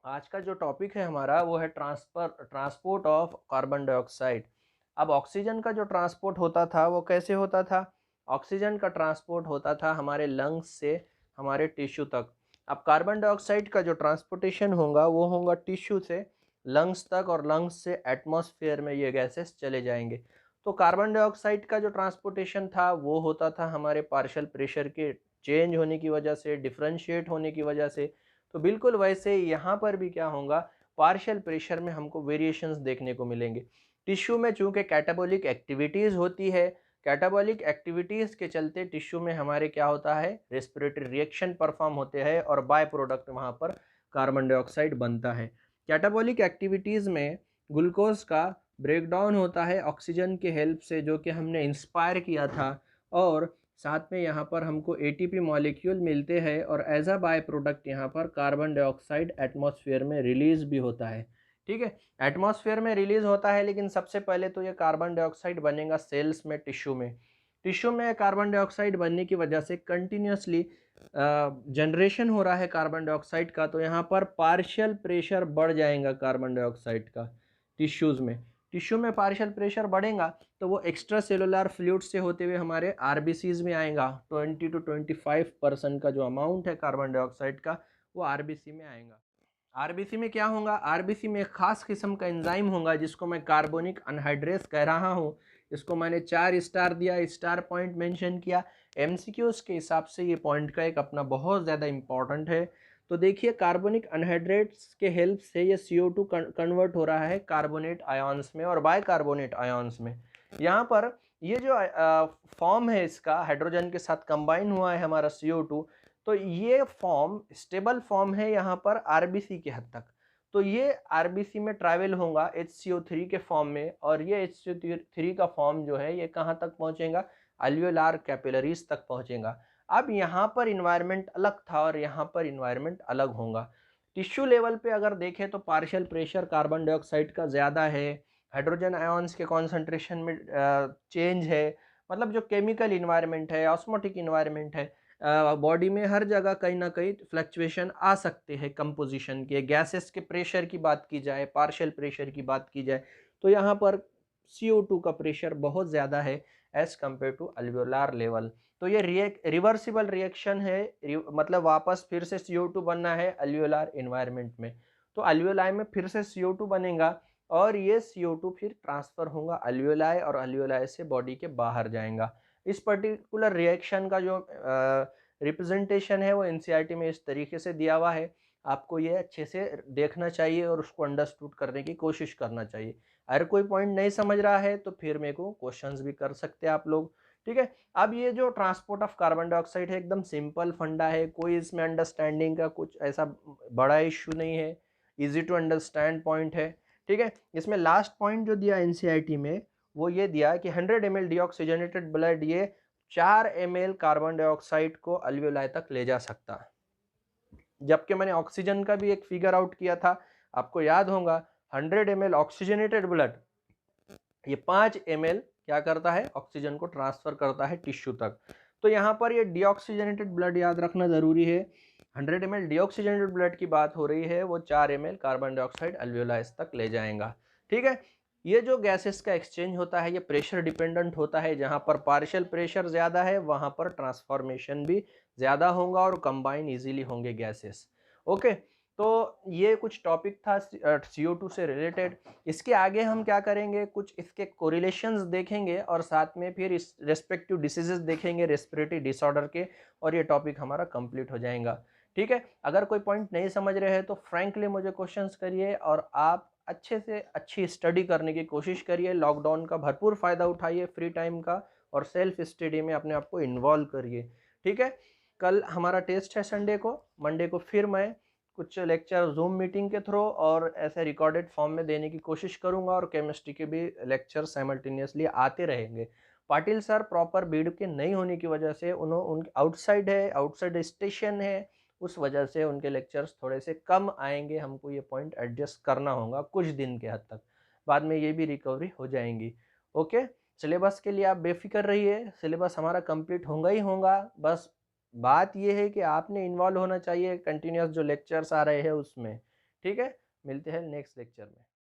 आज का जो टॉपिक है हमारा वो है ट्रांसपोर्ट ऑफ कार्बन डाइऑक्साइड। अब ऑक्सीजन का जो ट्रांसपोर्ट होता था वो कैसे होता था? ऑक्सीजन का ट्रांसपोर्ट होता था हमारे लंग्स से हमारे टिश्यू तक। अब कार्बन डाइऑक्साइड का जो ट्रांसपोर्टेशन होगा वो होगा टिश्यू से लंग्स तक, और लंग्स से एटमॉस्फेयर में ये गैसेस चले जाएंगे। तो कार्बन डाइऑक्साइड का जो ट्रांसपोर्टेशन था वो होता था हमारे पार्शियल प्रेशर के चेंज होने की वजह से, डिफरेंशिएट होने की वजह से। तो बिल्कुल वैसे ही यहाँ पर भी क्या होगा, पार्शियल प्रेशर में हमको वेरिएशंस देखने को मिलेंगे। टिश्यू में चूंकि कैटाबॉलिक एक्टिविटीज़ होती है, कैटाबॉलिक एक्टिविटीज़ के चलते टिश्यू में हमारे क्या होता है, रेस्पिरेटरी रिएक्शन परफॉर्म होते हैं और बाय प्रोडक्ट वहाँ पर कार्बन डाइऑक्साइड बनता है। कैटाबॉलिक एक्टिविटीज़ में ग्लूकोज का ब्रेकडाउन होता है ऑक्सीजन के हेल्प से, जो कि हमने इंस्पायर किया था, और साथ में यहाँ पर हमको एटीपी मॉलिक्यूल मिलते हैं, और एज अ बाय प्रोडक्ट यहाँ पर कार्बन डाइऑक्साइड एटमॉस्फेयर में रिलीज भी होता है। ठीक है, एटमॉस्फेयर में रिलीज होता है, लेकिन सबसे पहले तो ये कार्बन डाइऑक्साइड बनेगा सेल्स में, टिश्यू में। टिश्यू में कार्बन डाइऑक्साइड बनने की वजह से कंटिन्यूसली जनरेशन हो रहा है कार्बन डाइऑक्साइड का, तो यहाँ पर पार्शियल प्रेशर बढ़ जाएगा कार्बन डाइऑक्साइड का टिश्यूज़ में। टिश्यू में पार्शियल प्रेशर बढ़ेगा तो वो एक्स्ट्रा सेलुलर फ्लूइड से होते हुए हमारे आरबीसीज में आएगा। 20 to 25% का जो अमाउंट है कार्बन डाइऑक्साइड का वो आरबीसी में आएगा। आरबीसी में क्या होगा, आरबीसी में एक खास किस्म का एंजाइम होगा जिसको मैं कार्बोनिक अनहाइड्रेस कह रहा हूँ। इसको मैंने 4 स्टार दिया, स्टार पॉइंट मेंशन किया। एमसीक्यूज के हिसाब से ये पॉइंट का एक अपना बहुत ज़्यादा इंपॉर्टेंट है। तो देखिए, कार्बोनिक अनहाइड्रेट्स के हेल्प से ये CO2 कन्वर्ट हो रहा है कार्बोनेट आयॉन्स में और बाइकार्बोनेट आयॉन्स में। यहाँ पर ये जो फॉर्म है इसका, हाइड्रोजन के साथ कंबाइन हुआ है हमारा CO2, तो ये फॉर्म स्टेबल फॉर्म है यहाँ पर आरबीसी के हद तक। तो ये आरबीसी में ट्रैवल होगा HCO3 के फॉर्म में, और ये HCO3 का फॉर्म जो है ये कहाँ तक पहुँचेगा, अल्वियोलार कैपिलरीज तक पहुँचेगा। अब यहाँ पर इन्वायरमेंट अलग था और यहाँ पर इन्वायरमेंट अलग होगा। टिश्यू लेवल पे अगर देखें तो पार्शियल प्रेशर कार्बन डाइऑक्साइड का ज़्यादा है, हाइड्रोजन आयंस के कॉन्सेंट्रेशन में चेंज है, मतलब जो केमिकल इन्वायरमेंट है, ऑस्मोटिक इन्वायरमेंट है, बॉडी में हर जगह कहीं ना कहीं फ्लक्चुएशन आ सकते हैं कंपोजिशन के। गैसेस के प्रेशर की बात की जाए, पार्शियल प्रेशर की बात की जाए, तो यहाँ पर CO2 का प्रेशर बहुत ज़्यादा है एज कम्पेयर टू अल्वियोलार लेवल। तो ये रिवर्सिबल रिएक्शन है, मतलब वापस फिर से CO2 बनना है अल्वियोलार इन्वायरमेंट में। तो अल्वियोलाई में फिर से CO2 बनेगा, और ये CO2 फिर ट्रांसफर होगा अल्वियोलाई, और अल्वियोलाई से बॉडी के बाहर जाएगा। इस पर्टिकुलर रिएक्शन का जो रिप्रेजेंटेशन है वो एनसीईआरटी में इस तरीके से दिया हुआ है। आपको ये अच्छे से देखना चाहिए और उसको अंडरस्टूड करने की कोशिश करना चाहिए। अगर कोई पॉइंट नहीं समझ रहा है तो फिर मेरे को क्वेश्चंस भी कर सकते हैं आप लोग। ठीक है, अब ये जो ट्रांसपोर्ट ऑफ कार्बन डाइऑक्साइड है एकदम सिंपल फंडा है, कोई इसमें अंडरस्टैंडिंग का कुछ ऐसा बड़ा इश्यू नहीं है, इजी टू अंडरस्टैंड पॉइंट है। ठीक है, इसमें लास्ट पॉइंट जो दिया एनसीईआरटी में वो ये दिया कि 100 ml डीऑक्सीजनेटेड ब्लड ये 4 ml कार्बन डाइऑक्साइड को अल्वियोलाई तक ले जा सकता है। जबकि मैंने ऑक्सीजन का भी एक फिगर आउट किया था, आपको याद होगा, 100 ml ऑक्सीजनेटेड ब्लड ये 5 ml क्या करता है, ऑक्सीजन को ट्रांसफर करता है टिश्यू तक। तो यहाँ पर ये डीऑक्सीजनेटेड ब्लड याद रखना जरूरी है। 100 ml डीऑक्सीजनेटेड ब्लड की बात हो रही है, वो 4 ml कार्बन डाइऑक्साइड अल्वियोलाइज तक ले जाएगा। ठीक है, ये जो गैसेस का एक्सचेंज होता है ये प्रेशर डिपेंडेंट होता है, जहाँ पर पार्शियल प्रेशर ज़्यादा है वहाँ पर ट्रांसफॉर्मेशन भी ज़्यादा होगा और कंबाइन इजीली होंगे गैसेस। ओके, तो ये कुछ टॉपिक था CO2 से रिलेटेड। इसके आगे हम क्या करेंगे, कुछ इसके कोरिलेशंस देखेंगे और साथ में फिर इस रेस्पेक्टिव डिसीजेस देखेंगे रेस्पिरेटरी डिसऑर्डर के, और ये टॉपिक हमारा कंप्लीट हो जाएगा। ठीक है, अगर कोई पॉइंट नहीं समझ रहे हैं तो फ्रैंकली मुझे क्वेश्चंस करिए, और आप अच्छे से अच्छी स्टडी करने की कोशिश करिए। लॉकडाउन का भरपूर फ़ायदा उठाइए फ्री टाइम का, और सेल्फ स्टडी में अपने आप को इन्वॉल्व करिए। ठीक है, कल हमारा टेस्ट है संडे को, मंडे को फिर मैं कुछ लेक्चर जूम मीटिंग के थ्रू और ऐसे रिकॉर्डेड फॉर्म में देने की कोशिश करूंगा, और केमिस्ट्री के भी लेक्चर साइमल्टेनियसली आते रहेंगे। पाटिल सर प्रॉपर भीड़ के नहीं होने की वजह से उन आउटसाइड है, आउटसाइड स्टेशन है, उस वजह से उनके लेक्चर्स थोड़े से कम आएंगे। हमको ये पॉइंट एडजस्ट करना होगा कुछ दिन के हद तक, बाद में ये भी रिकवरी हो जाएंगी। ओके, सिलेबस के लिए आप बेफिक्र रहिए, सिलेबस हमारा कंप्लीट होगा ही होगा। बस बात यह है कि आपने इन्वॉल्व होना चाहिए कंटिन्यूस जो लेक्चर्स आ रहे हैं उसमें। ठीक है, मिलते हैं नेक्स्ट लेक्चर में।